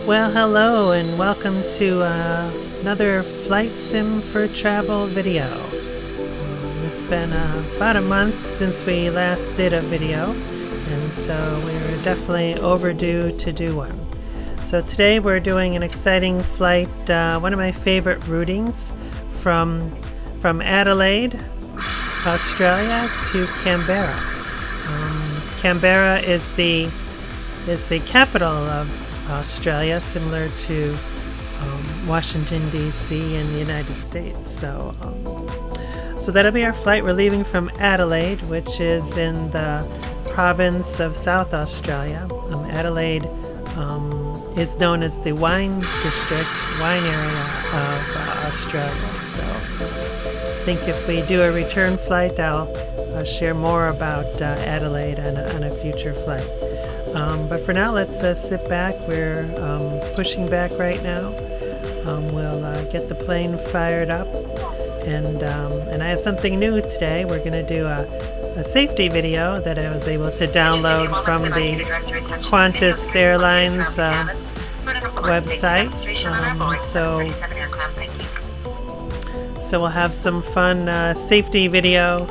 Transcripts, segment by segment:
Well, hello and welcome to another Flightsim4Travel video. It's been about a month since we last did a video, and so we're definitely overdue to do one. So today we're doing an exciting flight, one of my favorite routings from Adelaide, Australia to Canberra. Canberra is the capital of Australia, similar to Washington D.C. in the United States. So that'll be our flight. We're leaving from Adelaide, which is in the province of South Australia. Adelaide is known as the wine district, wine area of Australia. So I think if we do a return flight, I'll share more about Adelaide on a future flight. But for now, let's sit back. We're pushing back right now. We'll get the plane fired up, and I have something new today. We're going to do a safety video that I was able to download from the Qantas Airlines website. So we'll have some fun safety video,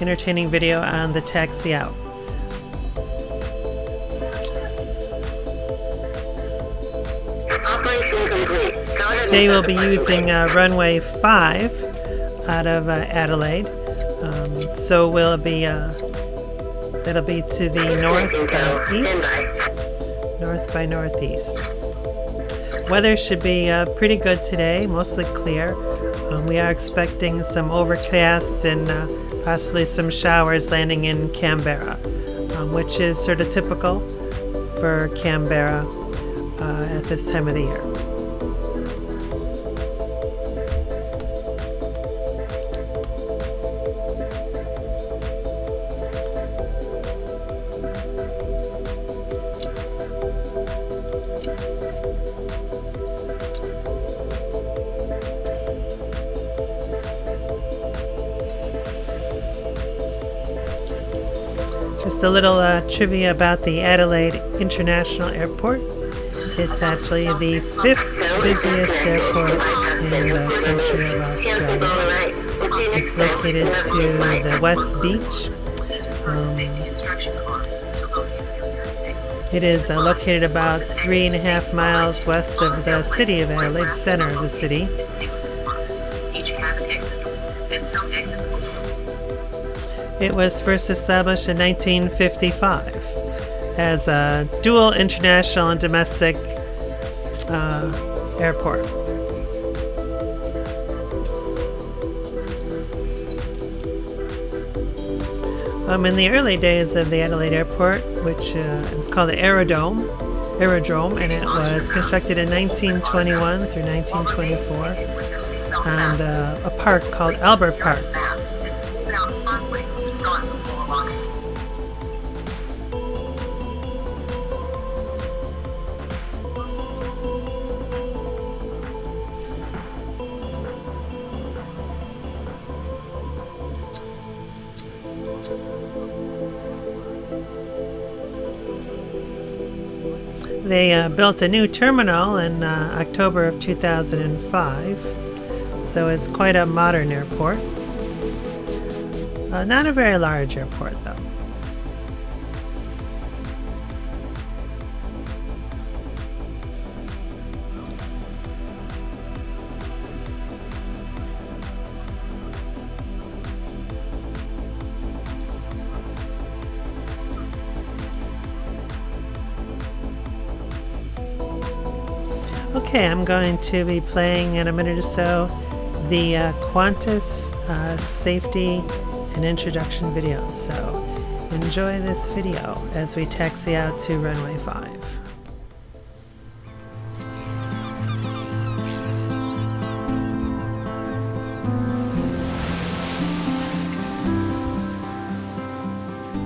entertaining video on the taxi out. Today we'll be using runway 5 out of Adelaide. So we'll be that'll be to the north by northeast. Weather should be pretty good today, mostly clear. We are expecting some overcast and possibly some showers landing in Canberra, which is sort of typical for Canberra at this time of the year. Just a little trivia about the Adelaide International Airport. It's actually the 5th busiest airport in the country of Australia. It's located to the West Beach. It is located about 3.5 miles west of the city of Adelaide, center of the city. It was first established in 1955 as a dual international and domestic airport. In the early days of the Adelaide Airport, which was called the Aerodrome, and it was constructed in 1921 through 1924, and a park called Albert Park. They built a new terminal in October of 2005, so it's quite a modern airport. Not a very large airport, though. Okay, I'm going to be playing in a minute or so the Qantas safety and introduction video. So enjoy this video as we taxi out to runway 5.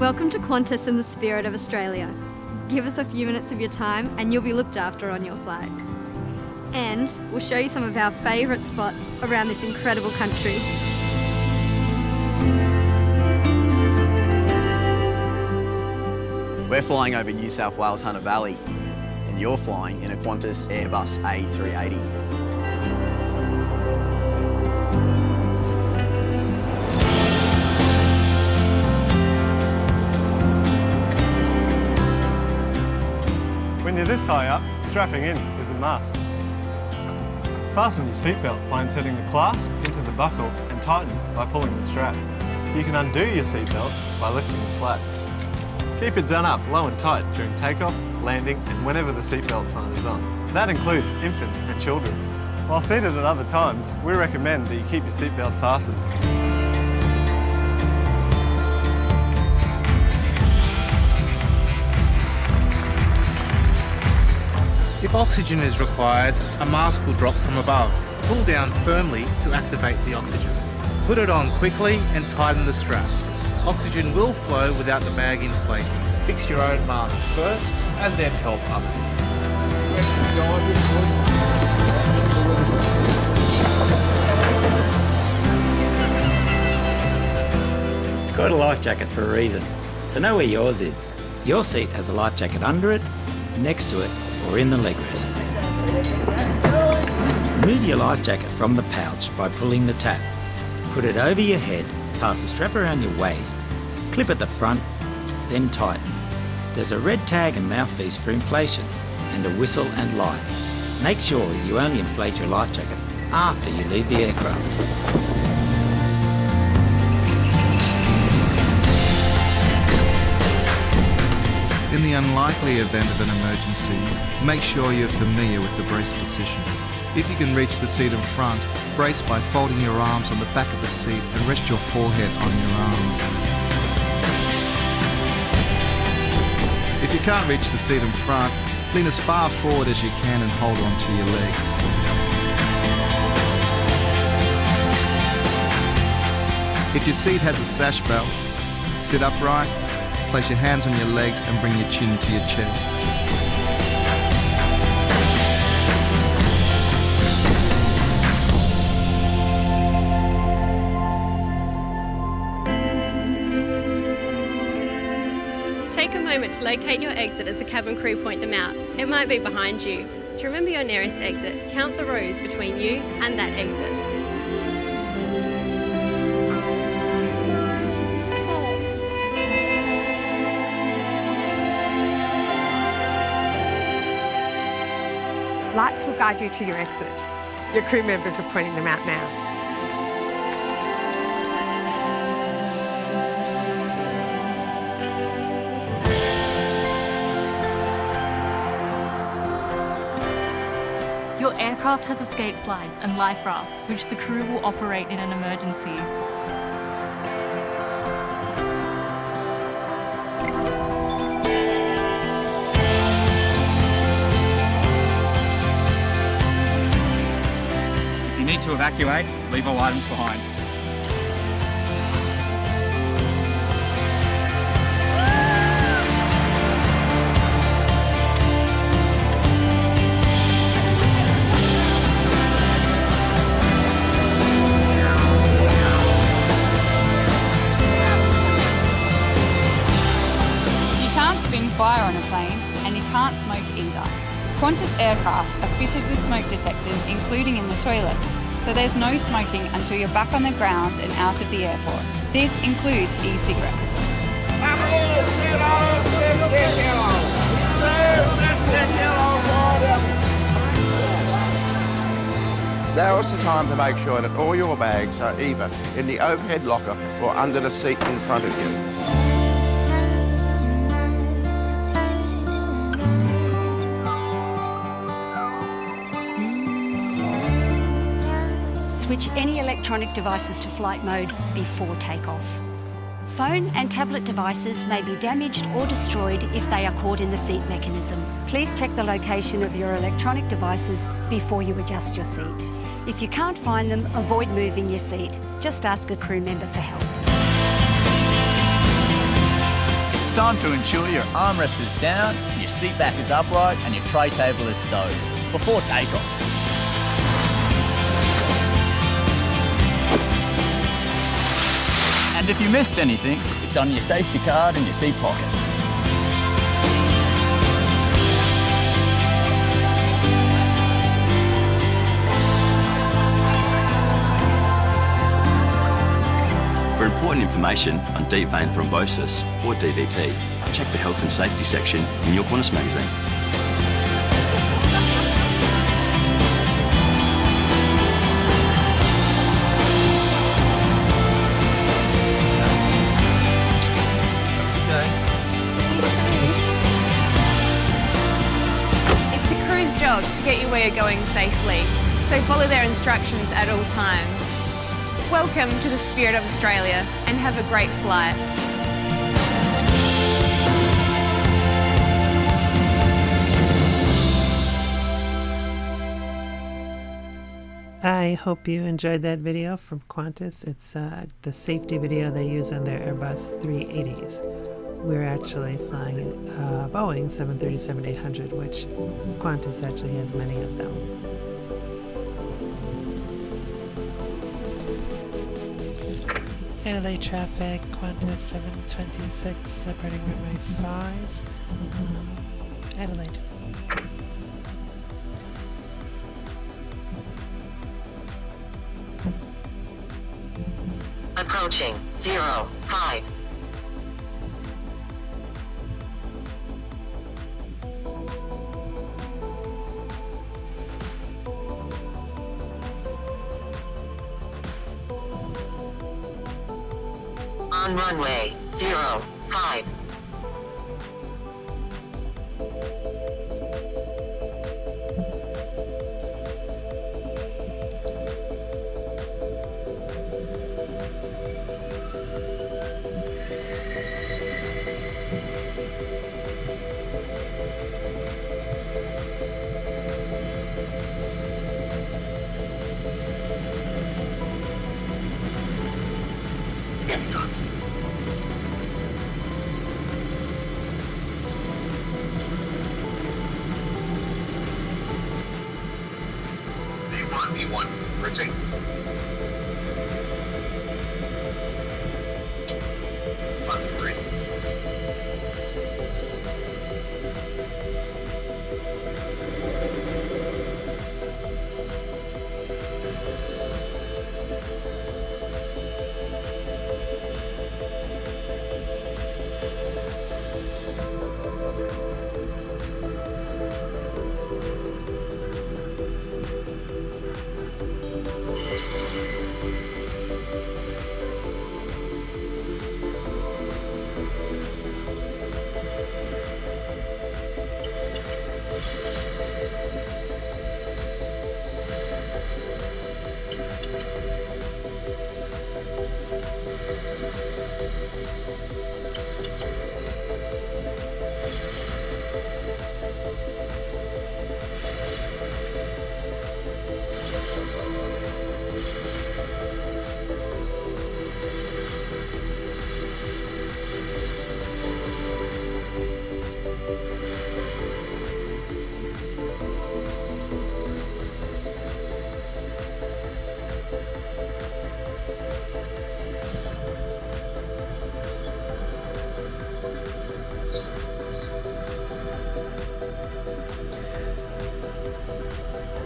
Welcome to Qantas in the spirit of Australia. Give us a few minutes of your time and you'll be looked after on your flight. And we'll show you some of our favourite spots around this incredible country. We're flying over New South Wales Hunter Valley. and you're flying in a Qantas Airbus A380. When you're this high up, strapping in is a must. Fasten your seatbelt by inserting the clasp into the buckle and tighten by pulling the strap. You can undo your seatbelt by lifting the flap. Keep it done up low and tight during takeoff, landing and whenever the seatbelt sign is on. That includes infants and children. While seated at other times, we recommend that you keep your seatbelt fastened. If oxygen is required, a mask will drop from above. Pull down firmly to activate the oxygen. Put it on quickly and tighten the strap. Oxygen will flow without the bag inflating. Fix your own mask first and then help others. It's got a life jacket for a reason, so know where yours is. Your seat has a life jacket under it, next to it, or in the leg rest. Remove your life jacket from the pouch by pulling the tab. Put it over your head, pass the strap around your waist, clip at the front, then tighten. There's a red tag and mouthpiece for inflation, and a whistle and light. Make sure you only inflate your life jacket after you leave the aircraft. In the unlikely event of an emergency, make sure you're familiar with the brace position. If you can reach the seat in front, brace by folding your arms on the back of the seat and rest your forehead on your arms. If you can't reach the seat in front, lean as far forward as you can and hold on to your legs. If your seat has a sash belt, sit upright, place your hands on your legs and bring your chin to your chest. Take a moment to locate your exit as the cabin crew point them out. It might be behind you. To remember your nearest exit, count the rows between you and that exit. Lights will guide you to your exit. Your crew members are pointing them out now. Your aircraft has escape slides and life rafts, which the crew will operate in an emergency. If you need to evacuate, leave all items behind. Fire on a plane, and you can't smoke either. Qantas aircraft are fitted with smoke detectors, including in the toilets, so there's no smoking until you're back on the ground and out of the airport. This includes e-cigarettes. Now is the time to make sure that all your bags are either in the overhead locker or under the seat in front of you. Switch any electronic devices to flight mode before takeoff. Phone and tablet devices may be damaged or destroyed if they are caught in the seat mechanism. Please check the location of your electronic devices before you adjust your seat. If you can't find them, avoid moving your seat. Just ask a crew member for help. It's time to ensure your armrest is down, your seat back is upright and your tray table is stowed before takeoff. And if you missed anything, it's on your safety card in your seat pocket. information on deep vein thrombosis, or DVT, check the health and safety section in your Qantas magazine. It's the crew's job to get you where you're going safely, so follow their instructions at all times. Welcome to the Spirit of Australia and have a great flight. I hope you enjoyed that video from Qantas. It's the safety video they use on their Airbus 380s. We're actually flying a Boeing 737-800, which Qantas actually has many of them. Adelaide traffic, Qantas 726, separating runway 5. Adelaide. Approaching 05. On runway 05. B1, routine. Positive 3.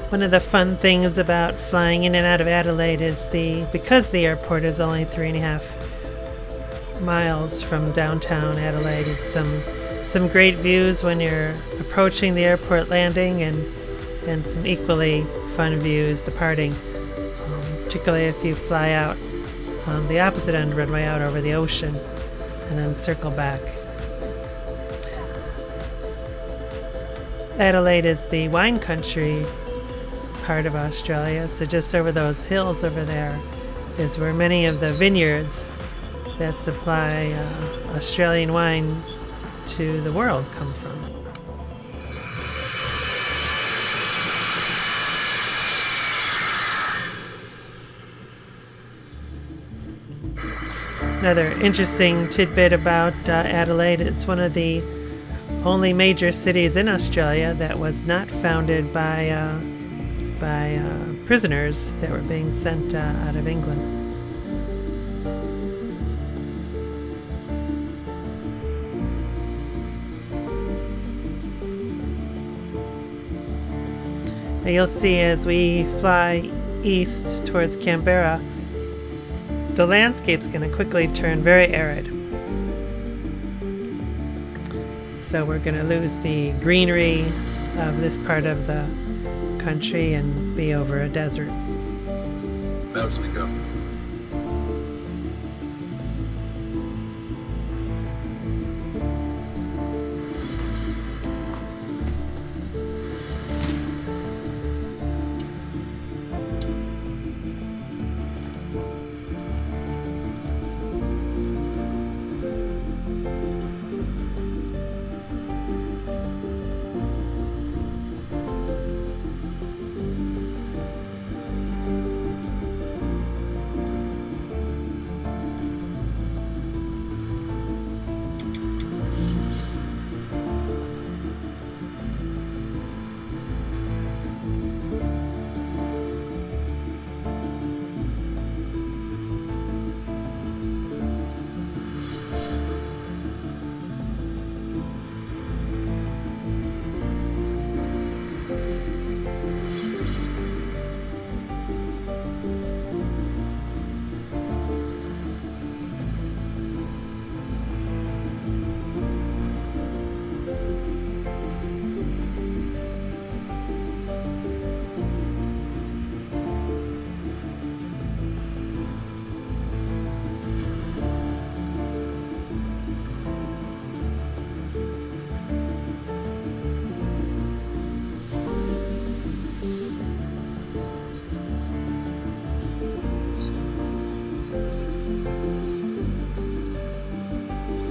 One of the fun things about flying in and out of Adelaide is because the airport is only 3.5 miles from downtown Adelaide, it's some great views when you're approaching the airport landing and some equally fun views departing, particularly if you fly out on the opposite end runway out over the ocean and then circle back. Adelaide is the wine country part of Australia, so just over those hills over there is where many of the vineyards that supply Australian wine to the world come from. Another interesting tidbit about Adelaide, it's one of the only major cities in Australia that was not founded by prisoners that were being sent out of England. Now you'll see as we fly east towards Canberra, the landscape's going to quickly turn very arid. So we're going to lose the greenery of this part of the country and be over a desert. As we go.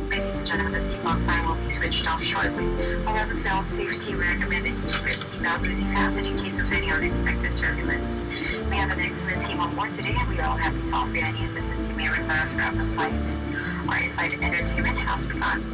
Ladies and gentlemen, the seatbelt sign will be switched off shortly. However, for health safety, we recommend that you keep your seatbelt using fasten in case of any unexpected turbulence. We have an excellent team on board today, and we are all happy to offer you any assistance you may require throughout the flight. Our in-flight entertainment has begun.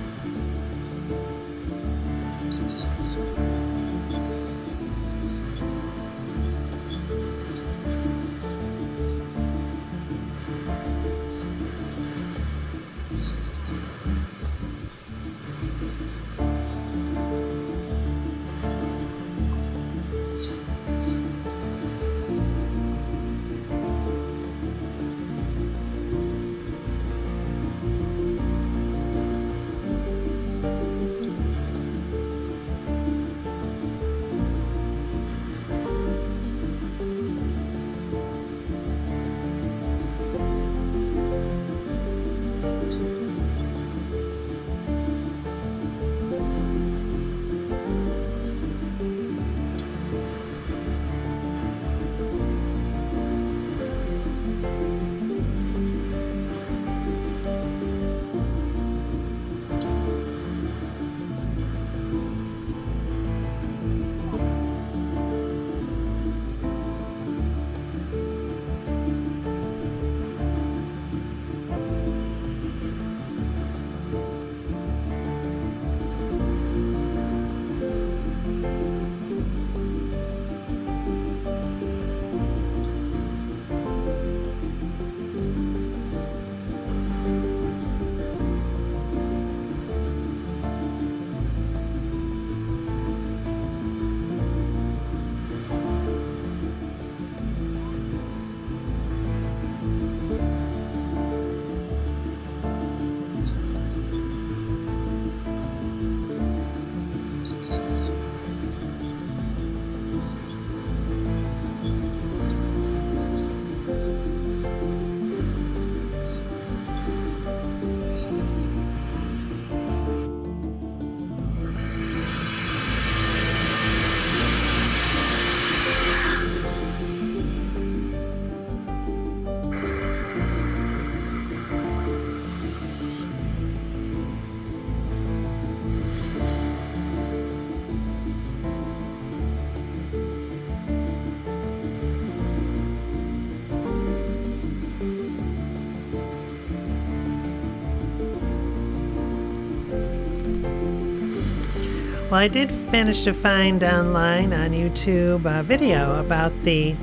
Well, I did manage to find online on YouTube a video about the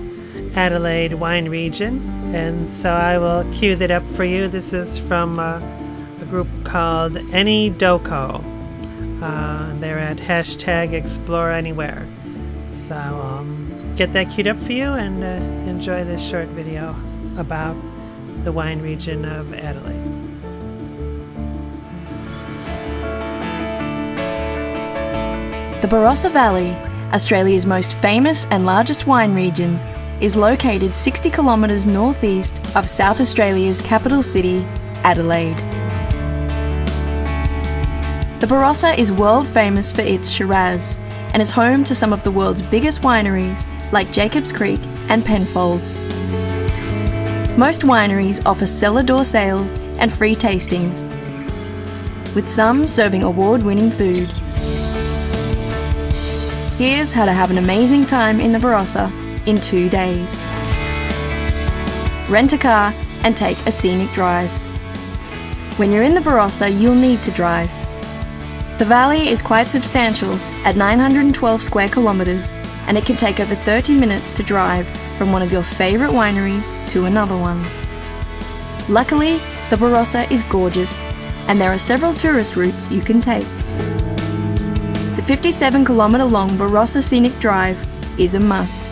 Adelaide wine region, and so I will cue that up for you. This is from a group called Any Doko. They're at #ExploreAnywhere. So get that queued up for you and enjoy this short video about the wine region of Adelaide. The Barossa Valley, Australia's most famous and largest wine region, is located 60 kilometres northeast of South Australia's capital city, Adelaide. The Barossa is world famous for its Shiraz and is home to some of the world's biggest wineries like Jacobs Creek and Penfolds. Most wineries offer cellar door sales and free tastings, with some serving award-winning food. Here's how to have an amazing time in the Barossa in 2 days. Rent a car and take a scenic drive. When you're in the Barossa, you'll need to drive. The valley is quite substantial at 912 square kilometres, and it can take over 30 minutes to drive from one of your favourite wineries to another one. Luckily, the Barossa is gorgeous, and there are several tourist routes you can take. The 57-kilometre long Barossa Scenic Drive is a must.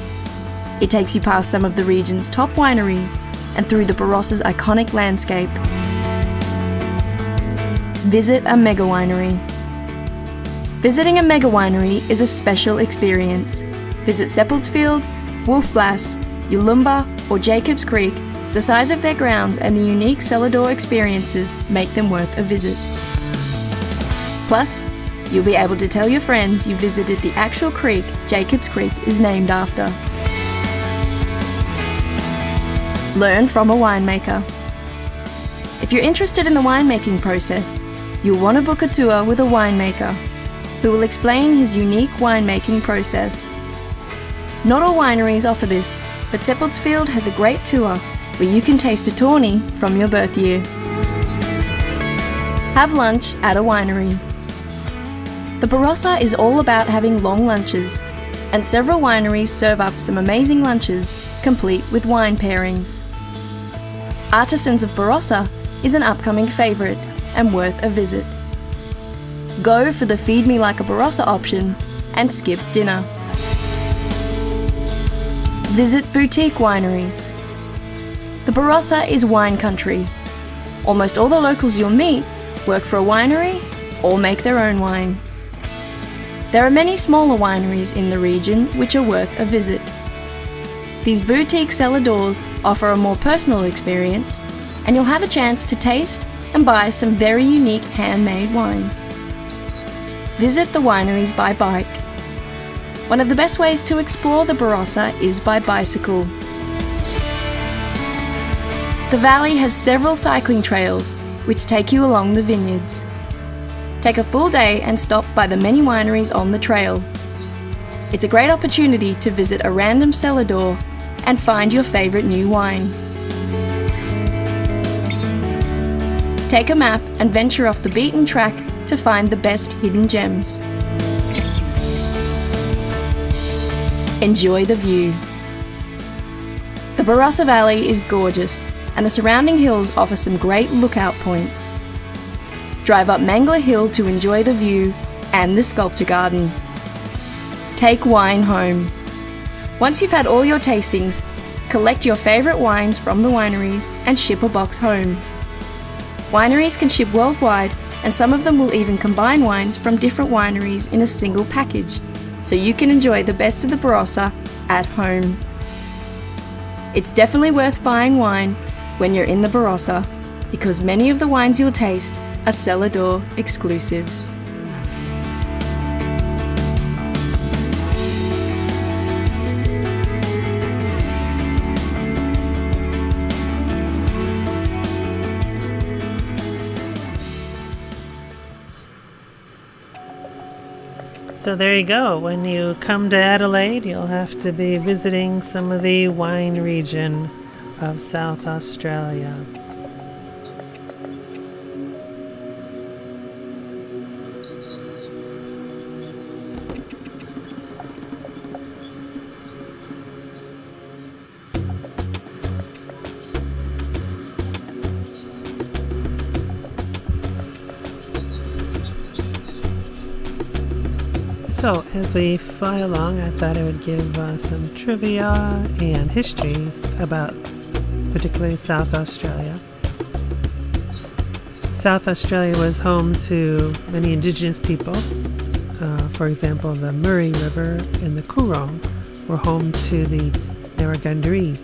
It takes you past some of the region's top wineries and through the Barossa's iconic landscape. Visit a mega winery. Visiting a mega winery is a special experience. Visit Seppeltsfield, Wolfblass, Yalumba or Jacobs Creek. The size of their grounds and the unique cellar door experiences make them worth a visit. Plus, you'll be able to tell your friends you visited the actual creek Jacobs Creek is named after. Learn from a winemaker. If you're interested in the winemaking process, you'll want to book a tour with a winemaker who will explain his unique winemaking process. Not all wineries offer this, but Seppeltsfield has a great tour where you can taste a tawny from your birth year. Have lunch at a winery. The Barossa is all about having long lunches, and several wineries serve up some amazing lunches, complete with wine pairings. Artisans of Barossa is an upcoming favourite and worth a visit. Go for the Feed Me Like a Barossa option and skip dinner. Visit boutique wineries. The Barossa is wine country. Almost all the locals you'll meet work for a winery or make their own wine. There are many smaller wineries in the region which are worth a visit. These boutique cellar doors offer a more personal experience, and you'll have a chance to taste and buy some very unique handmade wines. Visit the wineries by bike. One of the best ways to explore the Barossa is by bicycle. The valley has several cycling trails which take you along the vineyards. Take a full day and stop by the many wineries on the trail. It's a great opportunity to visit a random cellar door and find your favourite new wine. Take a map and venture off the beaten track to find the best hidden gems. Enjoy the view. The Barossa Valley is gorgeous, and the surrounding hills offer some great lookout points. Drive up Mangler Hill to enjoy the view and the sculpture garden. Take wine home. Once you've had all your tastings, collect your favourite wines from the wineries and ship a box home. Wineries can ship worldwide, and some of them will even combine wines from different wineries in a single package, so you can enjoy the best of the Barossa at home. It's definitely worth buying wine when you're in the Barossa, because many of the wines you'll taste are cellar door exclusives. So there you go. When you come to Adelaide, you'll have to be visiting some of the wine region of South Australia. So, as we fly along, I thought I would give some trivia and history about particularly South Australia. South Australia was home to many indigenous people. For example, the Murray River and the Coorong were home to the Narragundri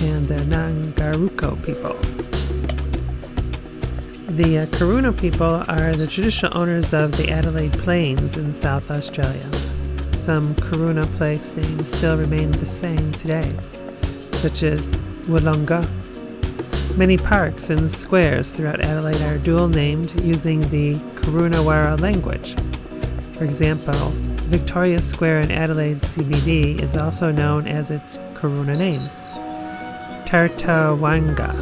and the Nangaruko people. The Karuna people are the traditional owners of the Adelaide Plains in South Australia. Some Karuna place names still remain the same today, such as Wollonga. Many parks and squares throughout Adelaide are dual named using the Karunawarra language. For example, Victoria Square in Adelaide CBD is also known as its Karuna name, Tartawanga,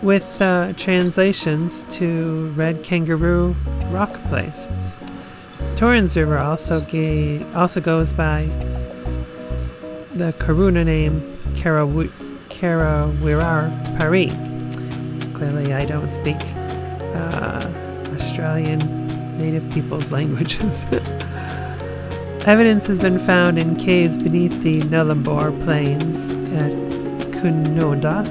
with translations to Red Kangaroo Rock Place. Torrens River also goes by the Karuna name Karawirar Pari. Clearly I don't speak Australian Native peoples' languages. Evidence has been found in caves beneath the Nullarbor Plains at Kunoda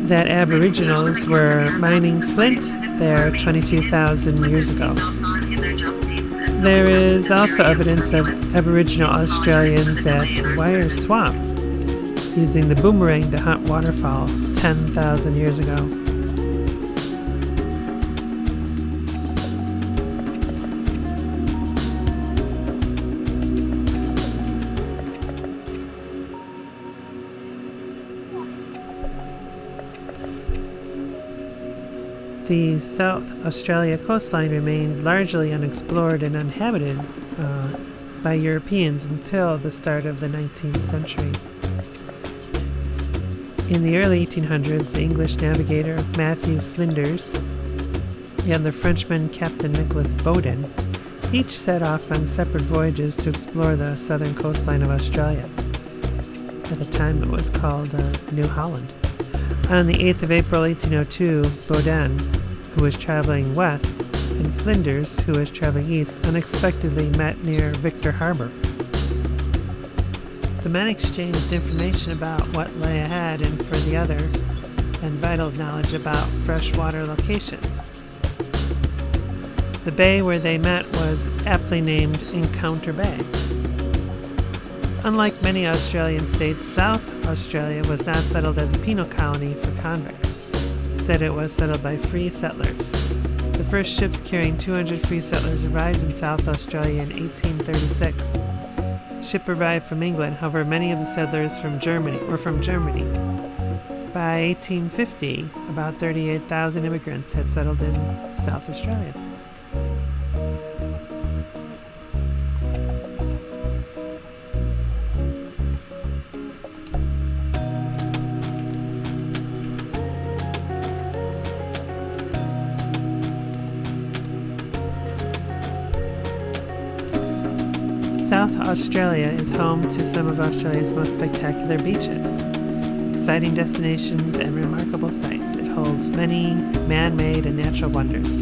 that Aboriginals were mining flint there 22,000 years ago. There is also evidence of Aboriginal Australians at Wire Swamp using the boomerang to hunt waterfowl 10,000 years ago. The South Australia coastline remained largely unexplored and uninhabited by Europeans until the start of the 19th century. In the early 1800s, the English navigator Matthew Flinders and the Frenchman Captain Nicholas Bowden each set off on separate voyages to explore the southern coastline of Australia. At the time it was called New Holland. On the 8th of April 1802, Bowden, who was traveling west, and Flinders, who was traveling east, unexpectedly met near Victor Harbor. The men exchanged information about what lay ahead and for the other, and vital knowledge about freshwater locations. The bay where they met was aptly named Encounter Bay. Unlike many Australian states, South Australia was not settled as a penal colony for convicts. Instead, it was settled by free settlers. The first ships carrying 200 free settlers arrived in South Australia in 1836. The ship arrived from England, however, many of the settlers were from Germany. By 1850, about 38,000 immigrants had settled in South Australia. South Australia is home to some of Australia's most spectacular beaches, exciting destinations, and remarkable sights. It holds many man-made and natural wonders.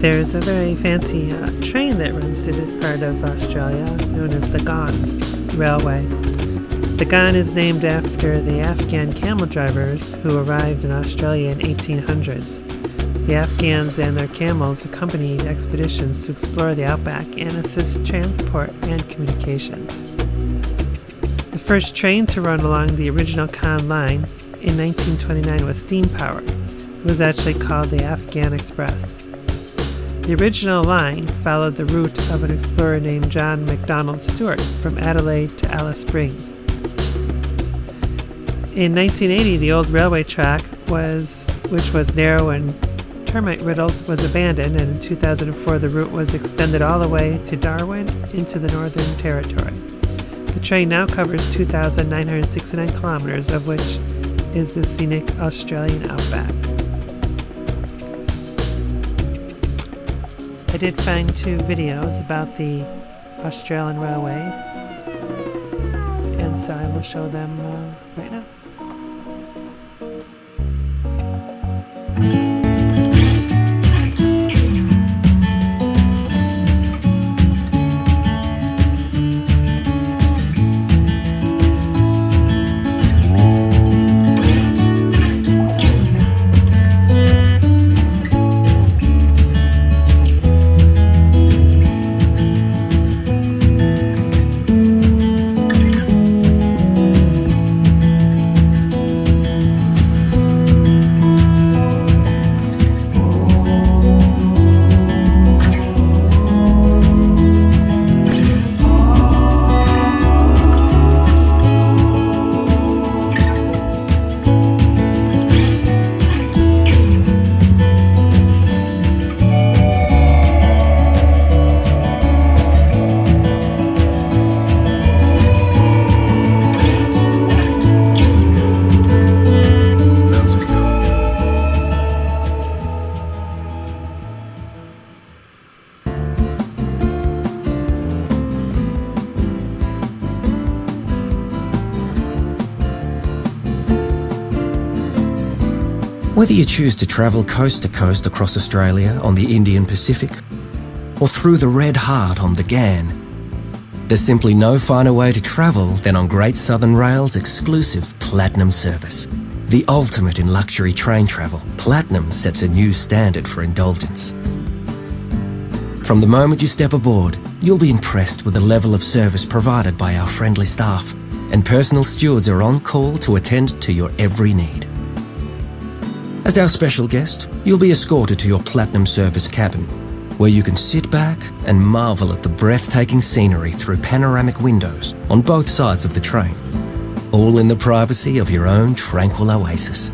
There's a very fancy train that runs through this part of Australia, known as the Ghan Railway. The Ghan is named after the Afghan camel drivers who arrived in Australia in 1800s. The Afghans and their camels accompanied expeditions to explore the outback and assist transport and communications. The first train to run along the original Khan line in 1929 was steam-powered. It was actually called the Afghan Express. The original line followed the route of an explorer named John MacDonald Stewart from Adelaide to Alice Springs. In 1980, the old railway track, which was narrow and termite riddled, was abandoned, and in 2004 the route was extended all the way to Darwin into the Northern Territory. The train now covers 2,969 kilometers, of which is the scenic Australian outback. I did find 2 videos about the Australian Railway, and so I will show them right now. Whether you choose to travel coast to coast across Australia on the Indian Pacific or through the Red Heart on the Ghan, there's simply no finer way to travel than on Great Southern Rail's exclusive Platinum service. The ultimate in luxury train travel, Platinum sets a new standard for indulgence. From the moment you step aboard, you'll be impressed with the level of service provided by our friendly staff, and personal stewards are on call to attend to your every need. As our special guest, you'll be escorted to your Platinum service cabin, where you can sit back and marvel at the breathtaking scenery through panoramic windows on both sides of the train, all in the privacy of your own tranquil oasis.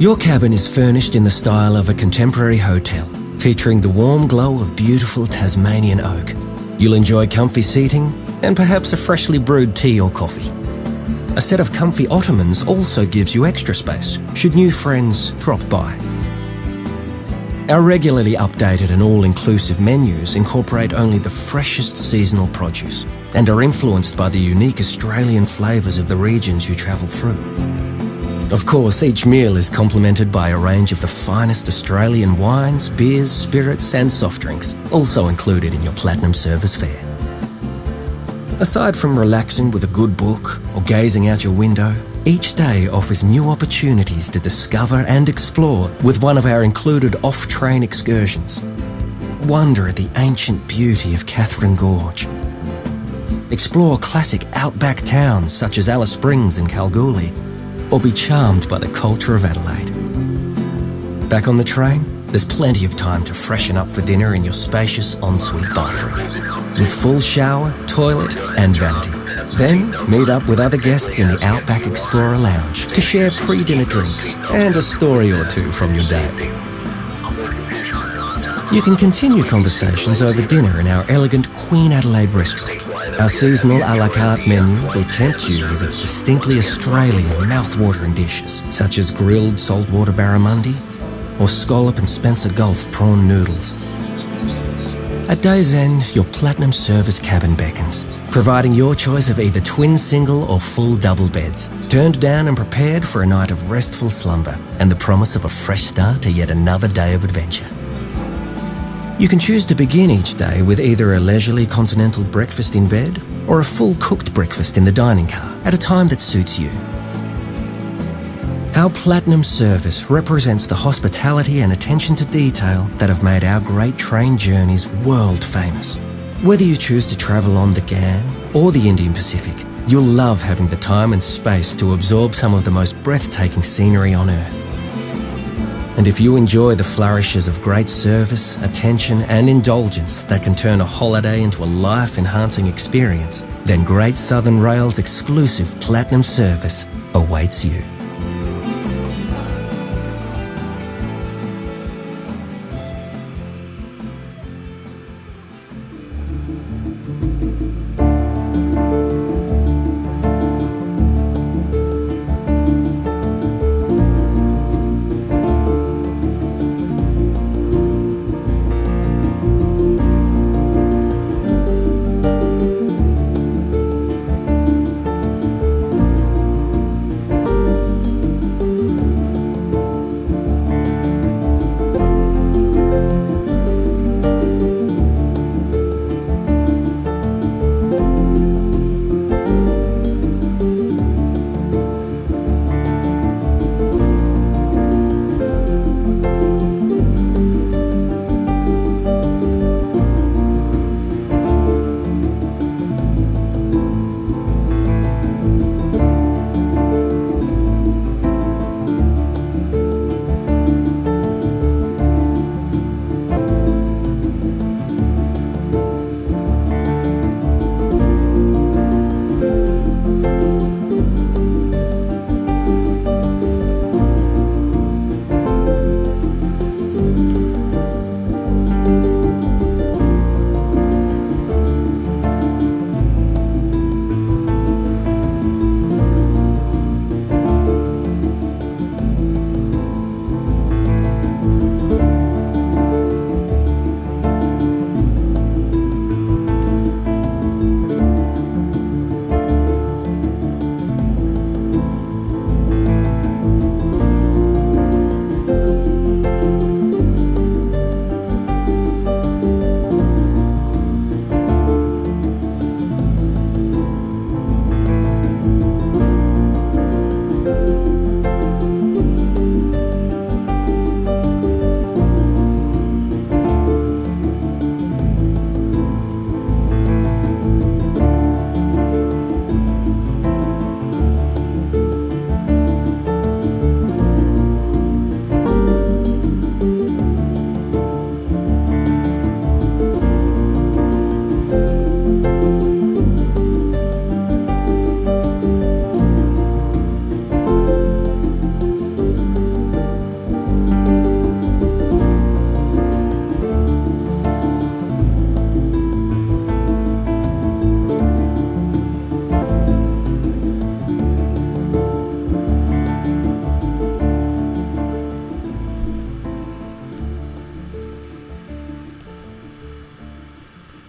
Your cabin is furnished in the style of a contemporary hotel, featuring the warm glow of beautiful Tasmanian oak. You'll enjoy comfy seating and perhaps a freshly brewed tea or coffee. A set of comfy ottomans also gives you extra space should new friends drop by. Our regularly updated and all-inclusive menus incorporate only the freshest seasonal produce and are influenced by the unique Australian flavours of the regions you travel through. Of course, each meal is complemented by a range of the finest Australian wines, beers, spirits and soft drinks, also included in your Platinum service fare. Aside from relaxing with a good book or gazing out your window, each day offers new opportunities to discover and explore with one of our included off-train excursions. Wonder at the ancient beauty of Catherine Gorge. Explore classic outback towns such as Alice Springs and Kalgoorlie, or be charmed by the culture of Adelaide. Back on the train, there's plenty of time to freshen up for dinner in your spacious ensuite bathroom, with full shower, toilet and vanity. Then meet up with other guests in the Outback Explorer Lounge to share pre-dinner drinks and a story or two from your day. You can continue conversations over dinner in our elegant Queen Adelaide restaurant. Our seasonal a la carte menu will tempt you with its distinctly Australian mouth-watering dishes, such as grilled saltwater barramundi or scallop and Spencer Gulf prawn noodles. At day's end, your Platinum service cabin beckons, providing your choice of either twin single or full double beds, turned down and prepared for a night of restful slumber and the promise of a fresh start to yet another day of adventure. You can choose to begin each day with either a leisurely continental breakfast in bed or a full cooked breakfast in the dining car at a time that suits you. Our Platinum service represents the hospitality and attention to detail that have made our great train journeys world famous. Whether you choose to travel on the Ghan or the Indian Pacific, you'll love having the time and space to absorb some of the most breathtaking scenery on Earth. And if you enjoy the flourishes of great service, attention and indulgence that can turn a holiday into a life-enhancing experience, then Great Southern Rail's exclusive Platinum service awaits you.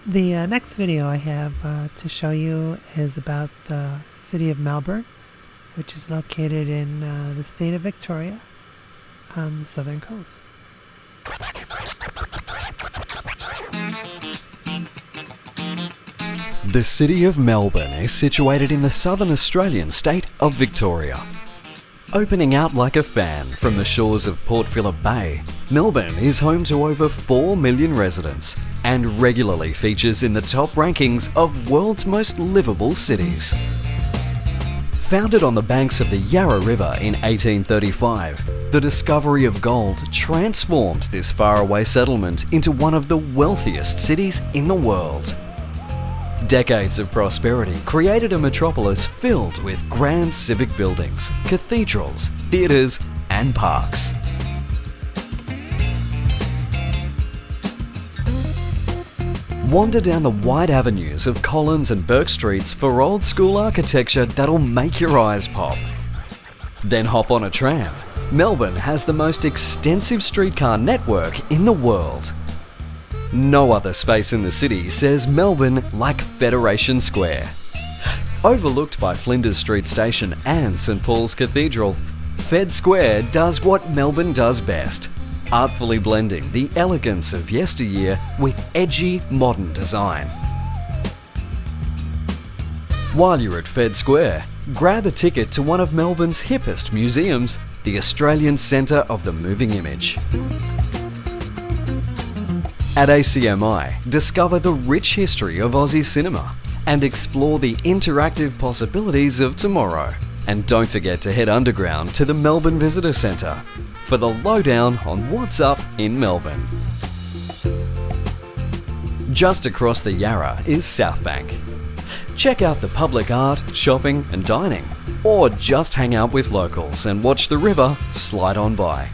The next video I have to show you is about the city of Melbourne, which is located in the state of Victoria on the southern coast. The city of Melbourne is situated in the southern Australian state of Victoria. Opening out like a fan from the shores of Port Phillip Bay, Melbourne is home to over 4 million residents and regularly features in the top rankings of world's most livable cities. Founded on the banks of the Yarra River in 1835, the discovery of gold transformed this faraway settlement into one of the wealthiest cities in the world. Decades of prosperity created a metropolis filled with grand civic buildings, cathedrals, theatres and parks. Wander down the wide avenues of Collins and Burke Streets for old school architecture that'll make your eyes pop. Then hop on a tram. Melbourne has the most extensive streetcar network in the world. No other space in the city says Melbourne like Federation Square. Overlooked by Flinders Street Station and St Paul's Cathedral, Fed Square does what Melbourne does best, artfully blending the elegance of yesteryear with edgy modern design. While you're at Fed Square, grab a ticket to one of Melbourne's hippest museums, the Australian Centre of the Moving Image. At ACMI, discover the rich history of Aussie cinema and explore the interactive possibilities of tomorrow. And don't forget to head underground to the Melbourne Visitor Centre for the lowdown on what's up in Melbourne. Just across the Yarra is South Bank. Check out the public art, shopping and dining, or just hang out with locals and watch the river slide on by.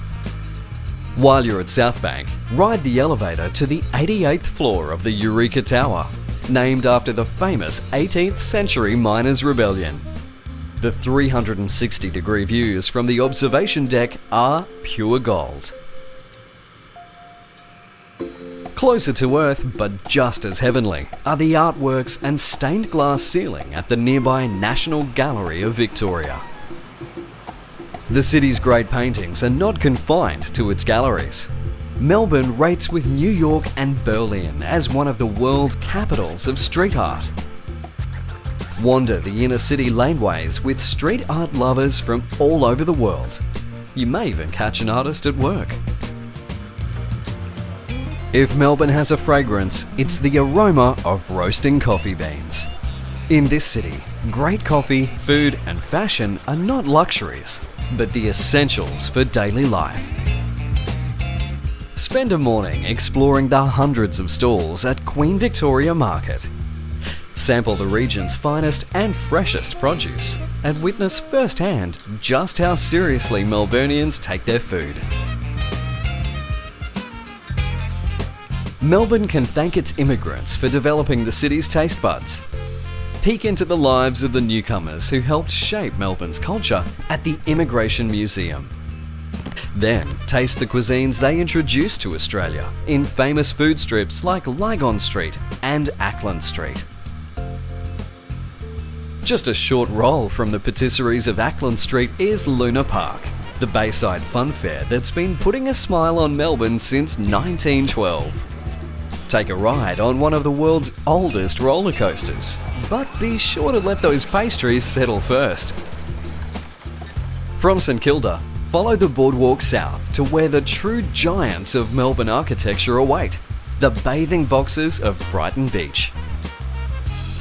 While you're at South Bank, ride the elevator to the 88th floor of the Eureka Tower, named after the famous 18th century miners' rebellion. The 360-degree views from the observation deck are pure gold. Closer to Earth, but just as heavenly, are the artworks and stained glass ceiling at the nearby National Gallery of Victoria. The city's great paintings are not confined to its galleries. Melbourne rates with New York and Berlin as one of the world capitals of street art. Wander the inner city laneways with street art lovers from all over the world. You may even catch an artist at work. If Melbourne has a fragrance, it's the aroma of roasting coffee beans. In this city, great coffee, food and fashion are not luxuries, but the essentials for daily life. Spend a morning exploring the hundreds of stalls at Queen Victoria Market. Sample the region's finest and freshest produce and witness firsthand just how seriously Melburnians take their food. Melbourne can thank its immigrants for developing the city's taste buds. Peek into the lives of the newcomers who helped shape Melbourne's culture at the Immigration Museum. Then taste the cuisines they introduced to Australia in famous food strips like Lygon Street and Ackland Street. Just a short roll from the patisseries of Ackland Street is Luna Park, the Bayside fun fair that's been putting a smile on Melbourne since 1912. Take a ride on one of the world's oldest roller coasters, but be sure to let those pastries settle first. From St Kilda, follow the boardwalk south to where the true giants of Melbourne architecture await, the bathing boxes of Brighton Beach.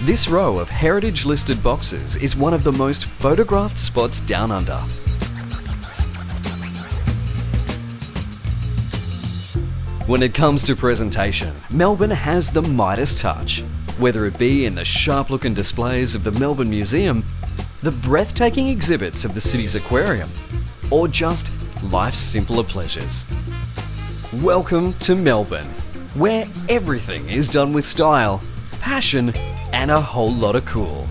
This row of heritage-listed boxes is one of the most photographed spots down under. When it comes to presentation, Melbourne has the Midas touch, whether it be in the sharp-looking displays of the Melbourne Museum, the breathtaking exhibits of the city's aquarium, or just life's simpler pleasures. Welcome to Melbourne, where everything is done with style, passion, and a whole lot of cool.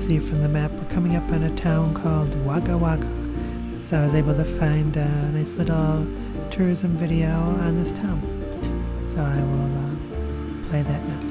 see from the map, we're coming up on a town called Wagga Wagga. So I was able to find a nice little tourism video on this town. So I will play that now.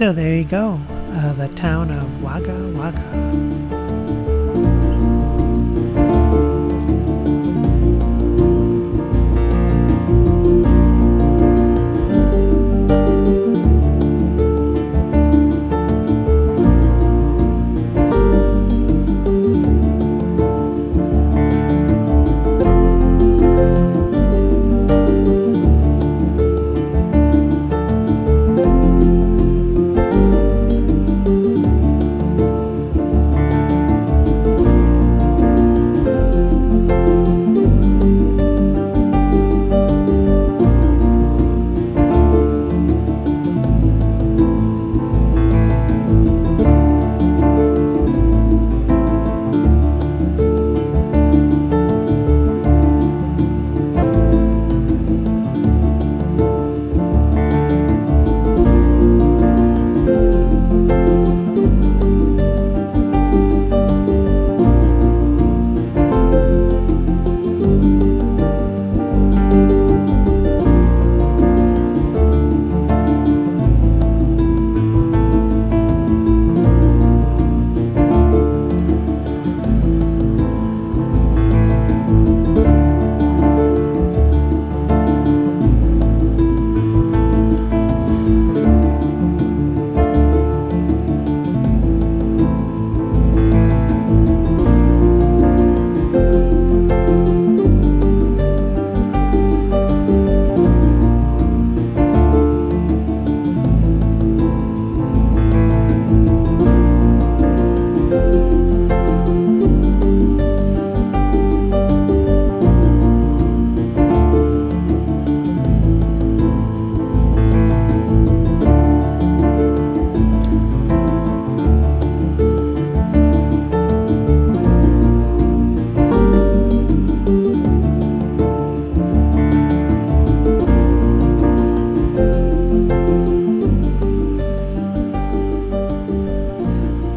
So there you go, the town of Wagga Wagga.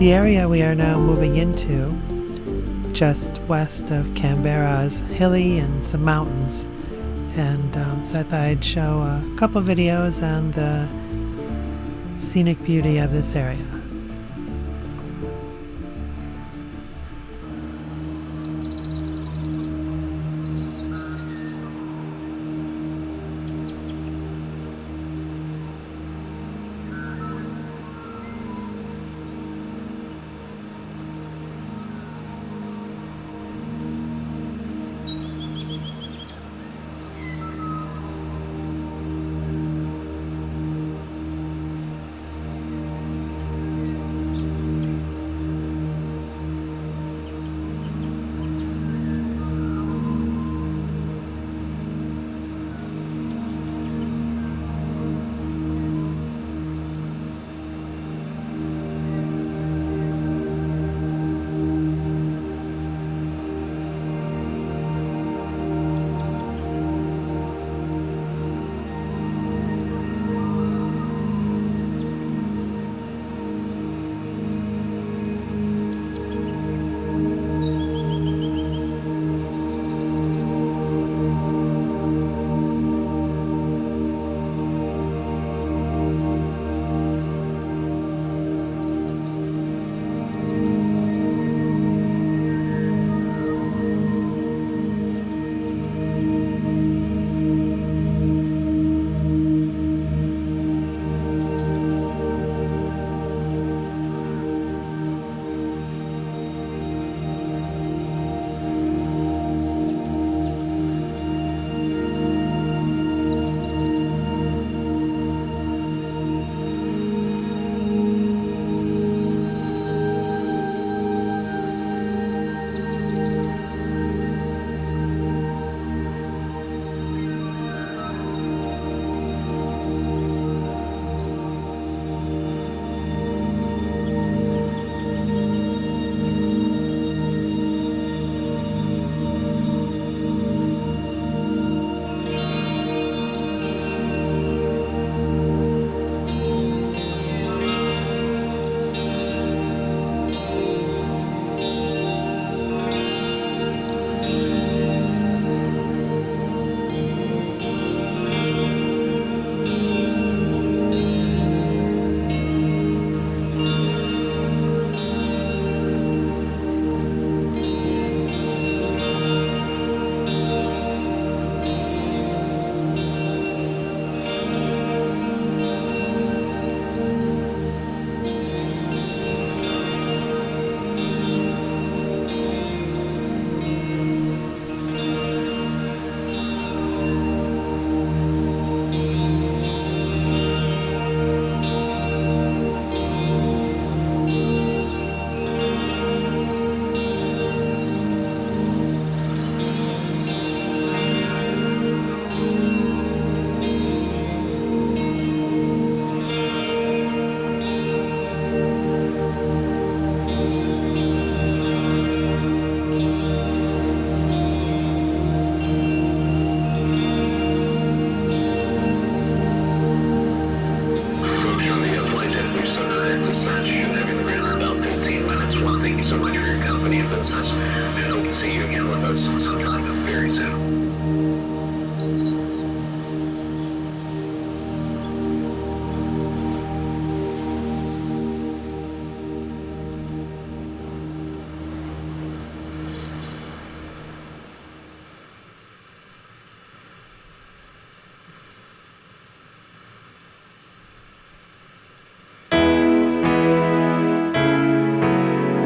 The area we are now moving into, just west of Canberra, is hilly and some mountains. And so I thought I'd show a couple videos on the scenic beauty of this area.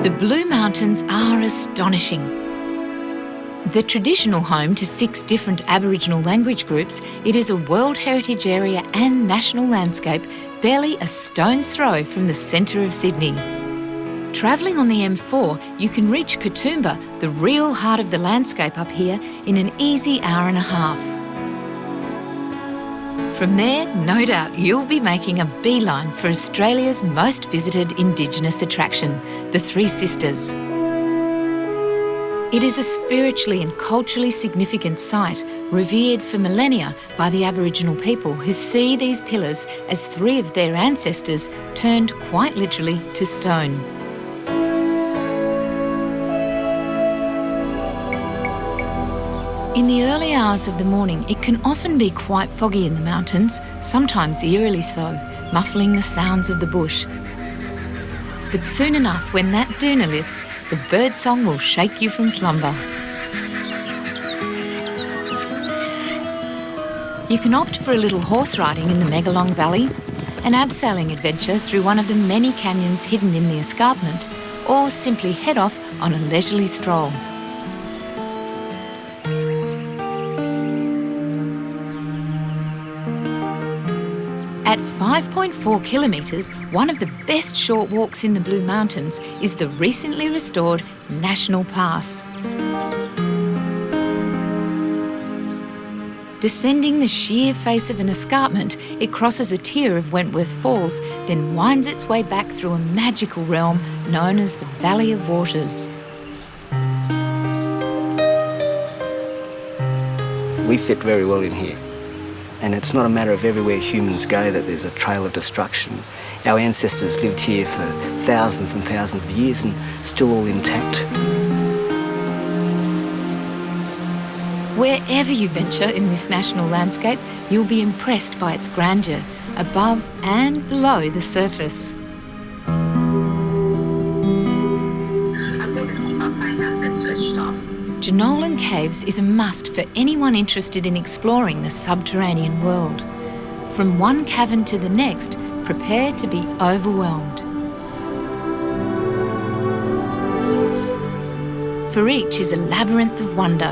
The Blue Mountains are astonishing. The traditional home to 6 different Aboriginal language groups, it is a World Heritage Area and national landscape barely a stone's throw from the centre of Sydney. Travelling on the M4, you can reach Katoomba, the real heart of the landscape up here, in an easy hour and a half. From there, no doubt you'll be making a beeline for Australia's most visited Indigenous attraction, the Three Sisters. It is a spiritually and culturally significant site, revered for millennia by the Aboriginal people, who see these pillars as 3 of their ancestors turned quite literally to stone. In the early hours of the morning, it can often be quite foggy in the mountains, sometimes eerily so, muffling the sounds of the bush. But soon enough, when that doona lifts, the birdsong will shake you from slumber. You can opt for a little horse riding in the Megalong Valley, an abseiling adventure through one of the many canyons hidden in the escarpment, or simply head off on a leisurely stroll. At 5.4 kilometres, one of the best short walks in the Blue Mountains is the recently restored National Pass. Descending the sheer face of an escarpment, it crosses a tier of Wentworth Falls, then winds its way back through a magical realm known as the Valley of Waters. We fit very well in here. And it's not a matter of everywhere humans go that there's a trail of destruction. Our ancestors lived here for thousands and thousands of years and still all intact. Wherever you venture in this national landscape, you'll be impressed by its grandeur, above and below the surface. Jenolan Caves is a must for anyone interested in exploring the subterranean world. From one cavern to the next, prepare to be overwhelmed. For each is a labyrinth of wonder.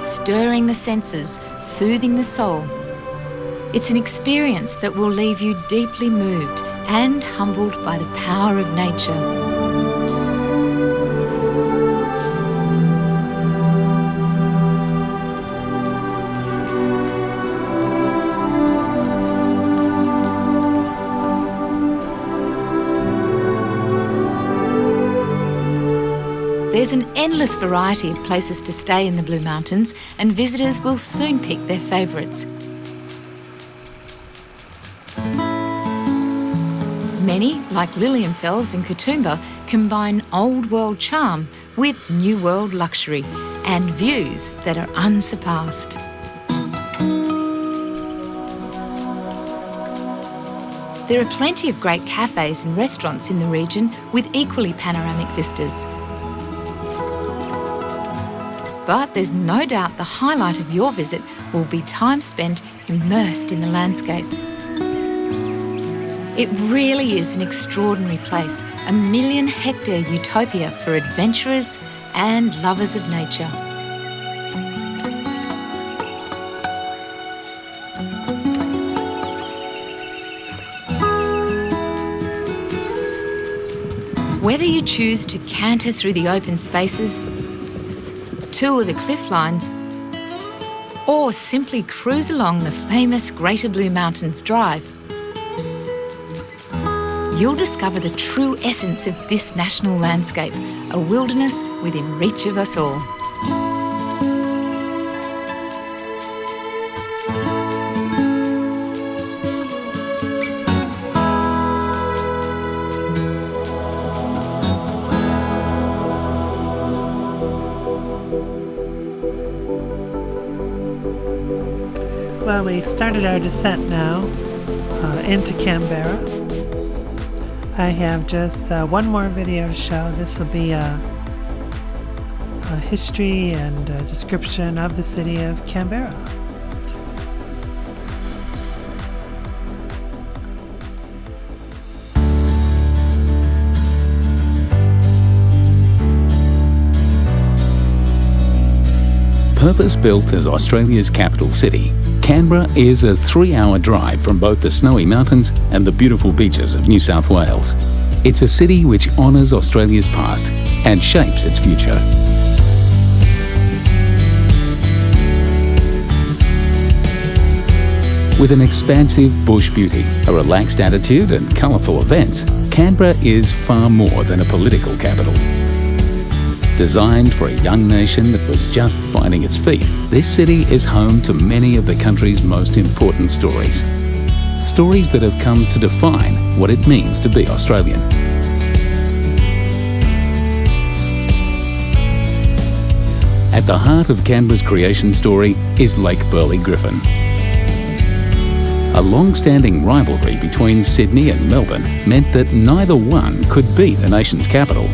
Stirring the senses, soothing the soul. It's an experience that will leave you deeply moved and humbled by the power of nature. There's an endless variety of places to stay in the Blue Mountains, and visitors will soon pick their favourites. Many, like Lilienfels and Katoomba, combine old world charm with new world luxury and views that are unsurpassed. There are plenty of great cafes and restaurants in the region with equally panoramic vistas. But there's no doubt the highlight of your visit will be time spent immersed in the landscape. It really is an extraordinary place, a 1,000,000-hectare utopia for adventurers and lovers of nature. Whether you choose to canter through the open spaces, tour the cliff lines, or simply cruise along the famous Greater Blue Mountains Drive, you'll discover the true essence of this national landscape, a wilderness within reach of us all. Well, we started our descent now into Canberra. I have just one more video to show. This will be a history and a description of the city of Canberra. Purpose-built as Australia's capital city, Canberra is a 3-hour drive from both the snowy mountains and the beautiful beaches of New South Wales. It's a city which honours Australia's past and shapes its future. With an expansive bush beauty, a relaxed attitude and colourful events, Canberra is far more than a political capital. Designed for a young nation that was just finding its feet, this city is home to many of the country's most important stories. Stories that have come to define what it means to be Australian. At the heart of Canberra's creation story is Lake Burley Griffin. A long-standing rivalry between Sydney and Melbourne meant that neither one could be the nation's capital.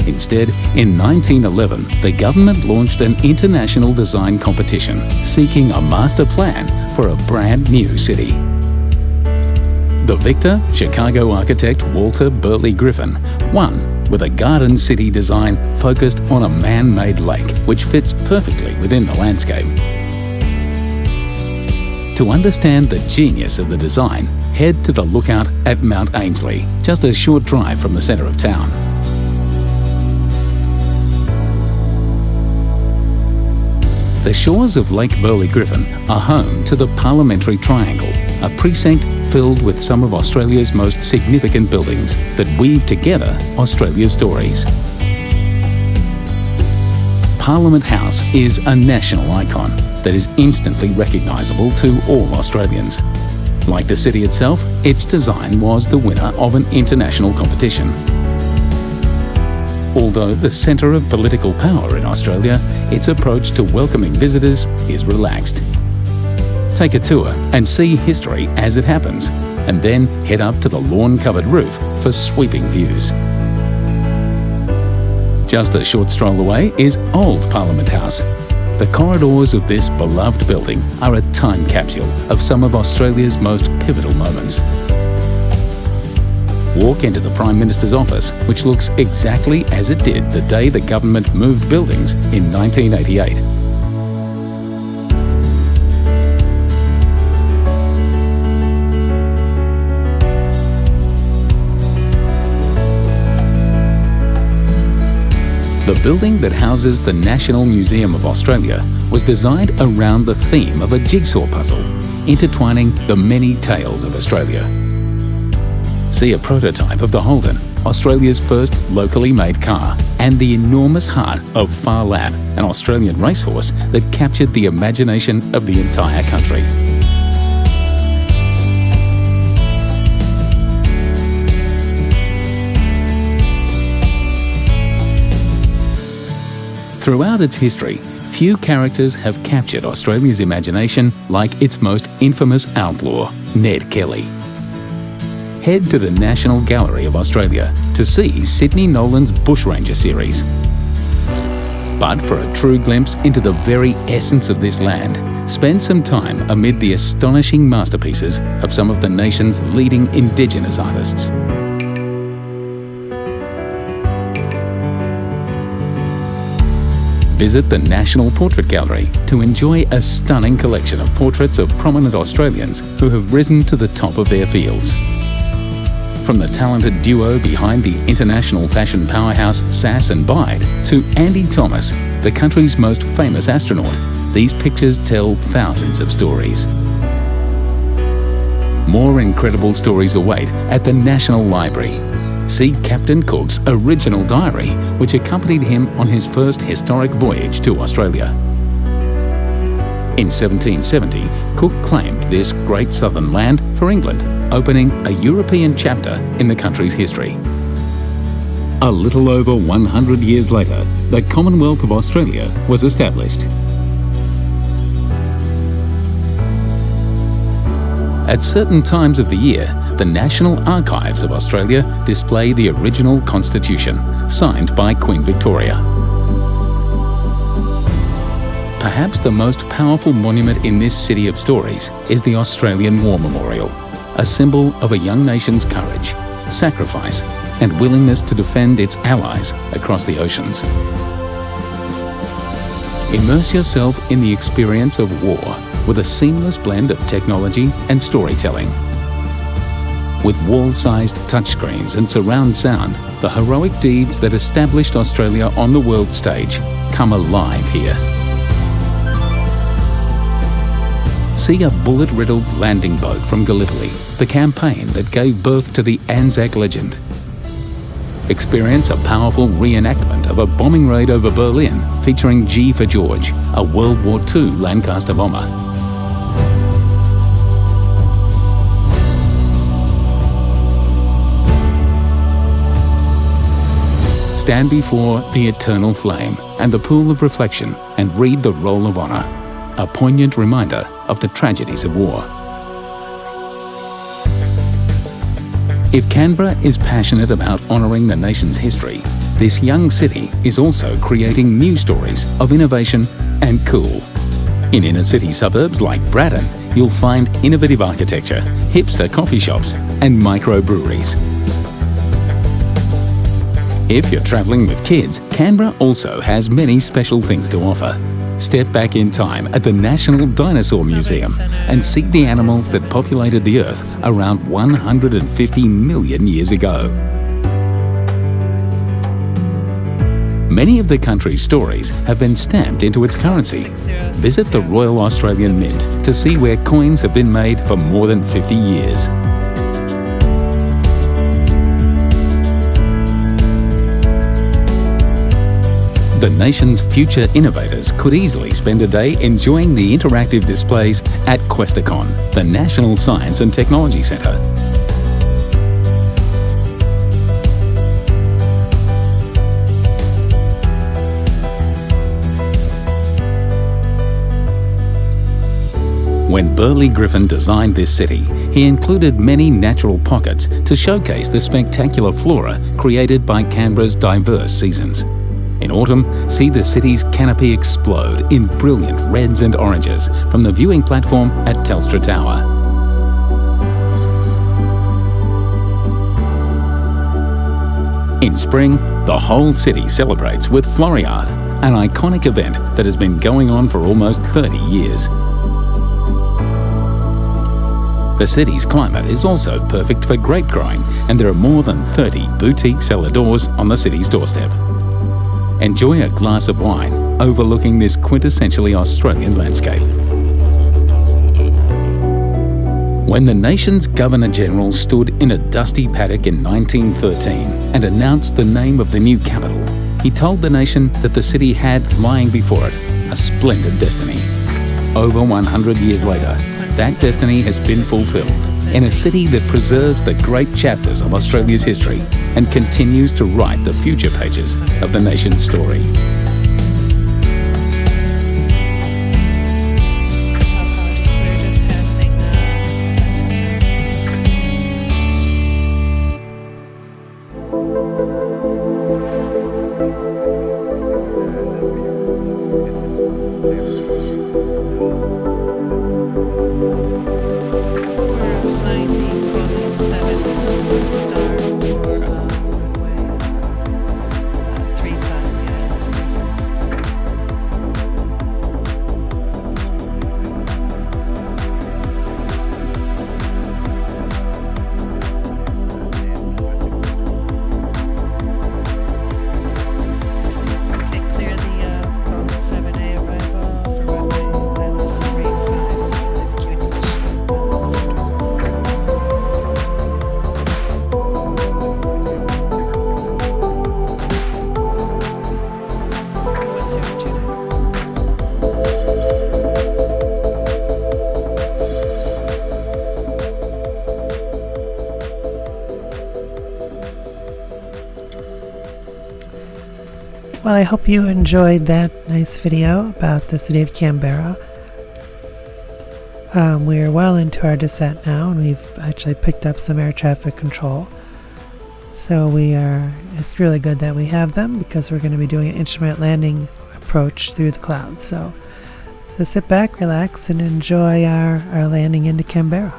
Instead, in 1911, the government launched an international design competition seeking a master plan for a brand new city. The victor, Chicago architect Walter Burley Griffin, won with a garden city design focused on a man-made lake which fits perfectly within the landscape. To understand the genius of the design, head to the lookout at Mount Ainslie, just a short drive from the centre of town. The shores of Lake Burley Griffin are home to the Parliamentary Triangle, a precinct filled with some of Australia's most significant buildings that weave together Australia's stories. Parliament House is a national icon that is instantly recognisable to all Australians. Like the city itself, its design was the winner of an international competition. Although the centre of political power in Australia, its approach to welcoming visitors is relaxed. Take a tour and see history as it happens, and then head up to the lawn-covered roof for sweeping views. Just a short stroll away is Old Parliament House. The corridors of this beloved building are a time capsule of some of Australia's most pivotal moments. Walk into the Prime Minister's office, which looks exactly as it did the day the government moved buildings in 1988. The building that houses the National Museum of Australia was designed around the theme of a jigsaw puzzle, intertwining the many tales of Australia. See a prototype of the Holden, Australia's first locally made car, and the enormous heart of Far Lap, an Australian racehorse that captured the imagination of the entire country. Throughout its history, few characters have captured Australia's imagination like its most infamous outlaw, Ned Kelly. Head to the National Gallery of Australia to see Sydney Nolan's Bushranger series. But for a true glimpse into the very essence of this land, spend some time amid the astonishing masterpieces of some of the nation's leading Indigenous artists. Visit the National Portrait Gallery to enjoy a stunning collection of portraits of prominent Australians who have risen to the top of their fields. From the talented duo behind the international fashion powerhouse Sass and Bide to Andy Thomas, the country's most famous astronaut, these pictures tell thousands of stories. More incredible stories await at the National Library. See Captain Cook's original diary, which accompanied him on his first historic voyage to Australia. In 1770, Cook claimed this great southern land for England, opening a European chapter in the country's history. A little over 100 years later, the Commonwealth of Australia was established. At certain times of the year, the National Archives of Australia display the original Constitution, signed by Queen Victoria. Perhaps the most powerful monument in this city of stories is the Australian War Memorial, a symbol of a young nation's courage, sacrifice, and willingness to defend its allies across the oceans. Immerse yourself in the experience of war with a seamless blend of technology and storytelling. With wall-sized touchscreens and surround sound, the heroic deeds that established Australia on the world stage come alive here. See a bullet-riddled landing boat from Gallipoli, the campaign that gave birth to the Anzac legend. Experience a powerful reenactment of a bombing raid over Berlin featuring G for George, a World War II Lancaster bomber. Stand before the eternal flame and the pool of reflection and read the Roll of Honour, a poignant reminder of the tragedies of war. If Canberra is passionate about honouring the nation's history, this young city is also creating new stories of innovation and cool. In inner city suburbs like Braddon, you'll find innovative architecture, hipster coffee shops and microbreweries. If you're travelling with kids, Canberra also has many special things to offer. Step back in time at the National Dinosaur Museum and see the animals that populated the Earth around 150 million years ago. Many of the country's stories have been stamped into its currency. Visit the Royal Australian Mint to see where coins have been made for more than 50 years. The nation's future innovators could easily spend a day enjoying the interactive displays at Questacon, the National Science and Technology Centre. When Burley Griffin designed this city, he included many natural pockets to showcase the spectacular flora created by Canberra's diverse seasons. In autumn, see the city's canopy explode in brilliant reds and oranges from the viewing platform at Telstra Tower. In spring, the whole city celebrates with Floriade, an iconic event that has been going on for almost 30 years. The city's climate is also perfect for grape growing, and there are more than 30 boutique cellar doors on the city's doorstep. Enjoy a glass of wine overlooking this quintessentially Australian landscape. When the nation's Governor-General stood in a dusty paddock in 1913 and announced the name of the new capital, he told the nation that the city had lying before it a splendid destiny. Over 100 years later, that destiny has been fulfilled in a city that preserves the great chapters of Australia's history and continues to write the future pages of the nation's story. Well, I hope you enjoyed that nice video about the city of Canberra. We're well into our descent now, and we've actually picked up some air traffic control. So it's really good that we have them, because we're going to be doing an instrument landing approach through the clouds. So sit back, relax, and enjoy our landing into Canberra.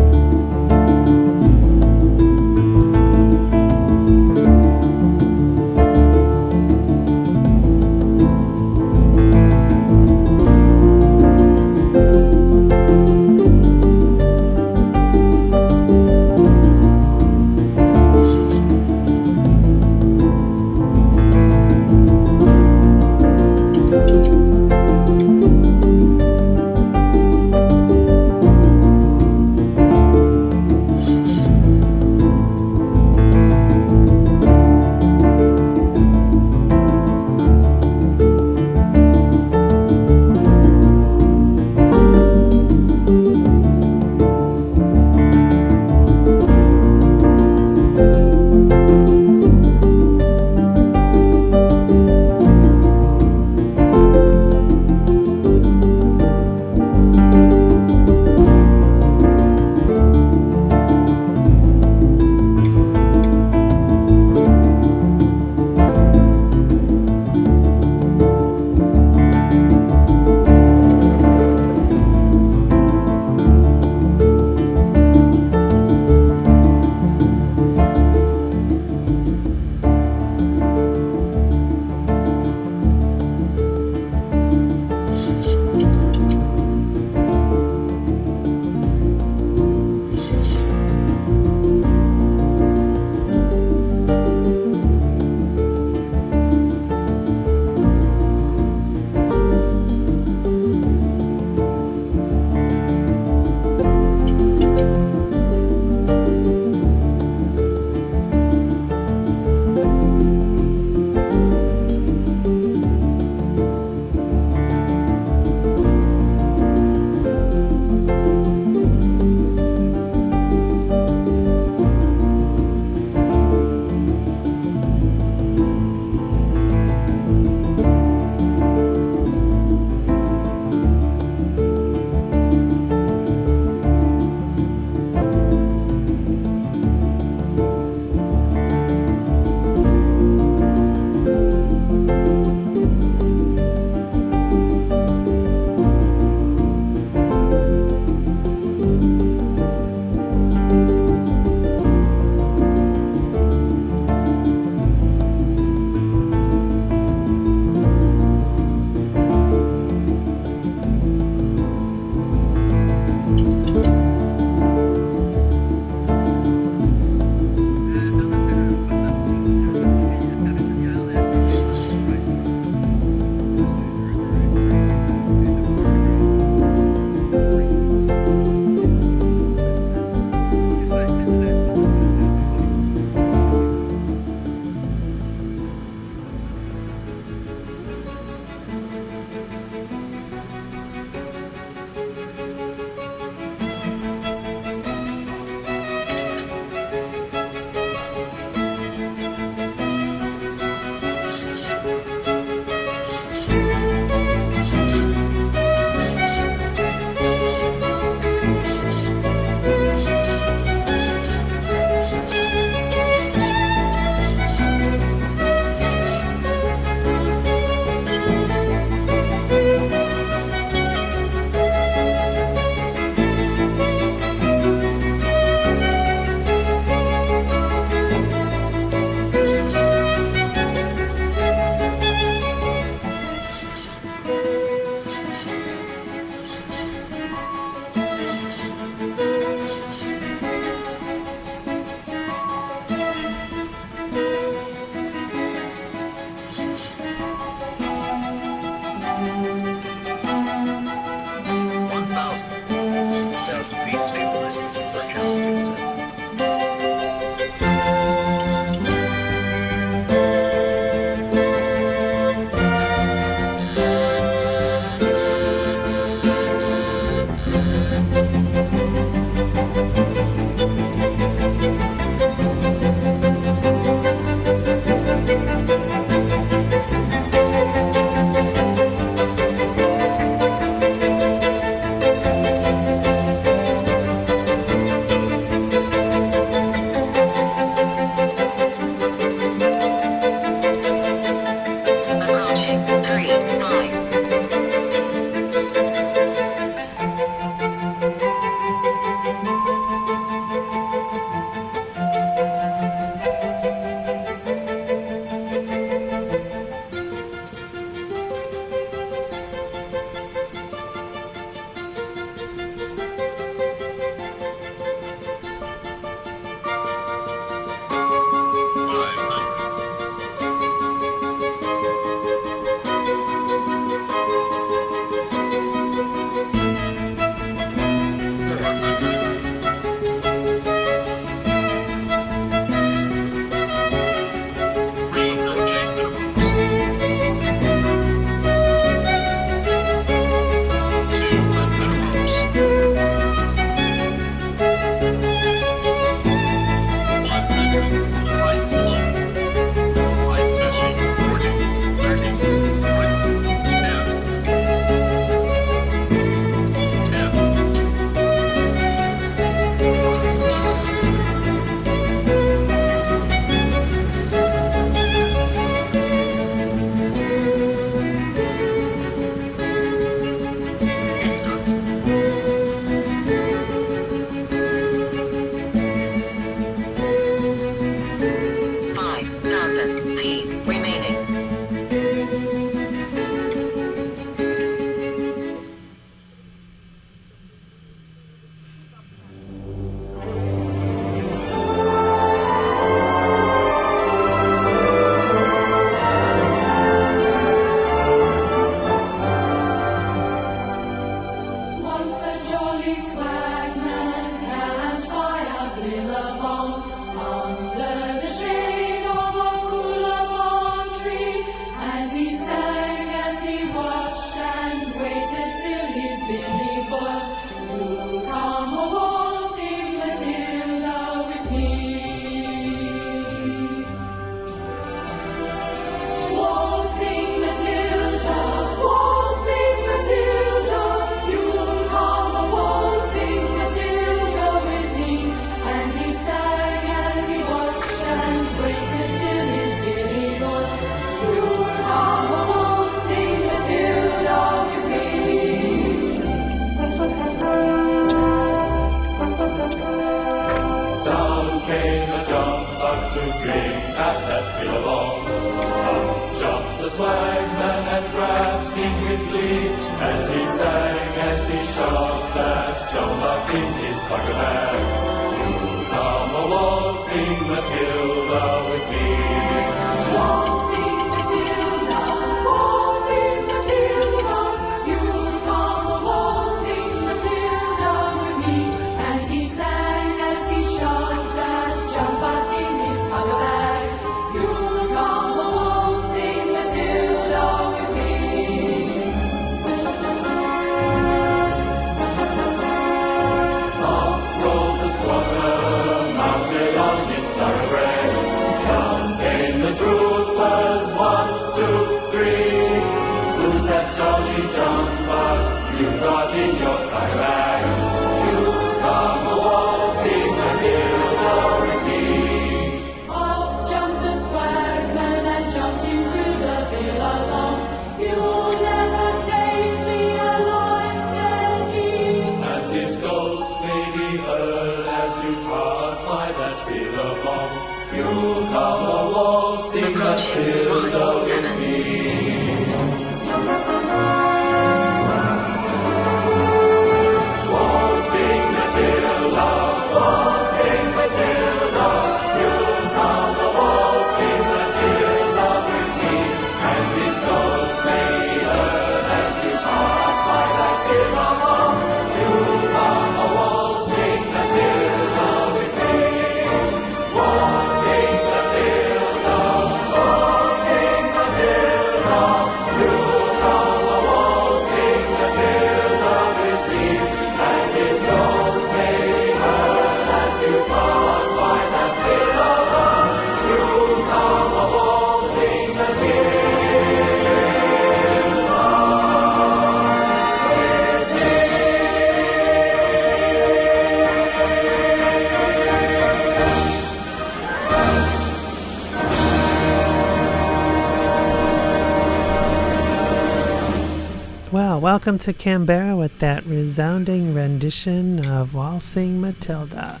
welcome to Canberra with that resounding rendition of Waltzing Matilda.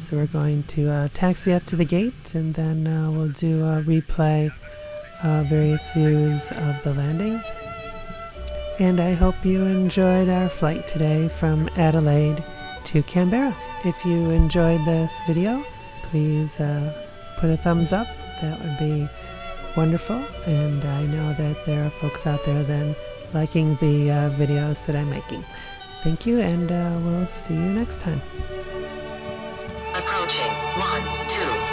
So we're going to taxi up to the gate, and then we'll do a replay of various views of the landing. And I hope you enjoyed our flight today from Adelaide to Canberra. If you enjoyed this video, please put a thumbs up. That would be wonderful. And I know that there are folks out there then liking the videos that I'm making. Thank you, and we'll see you next time. Approaching 1, 2.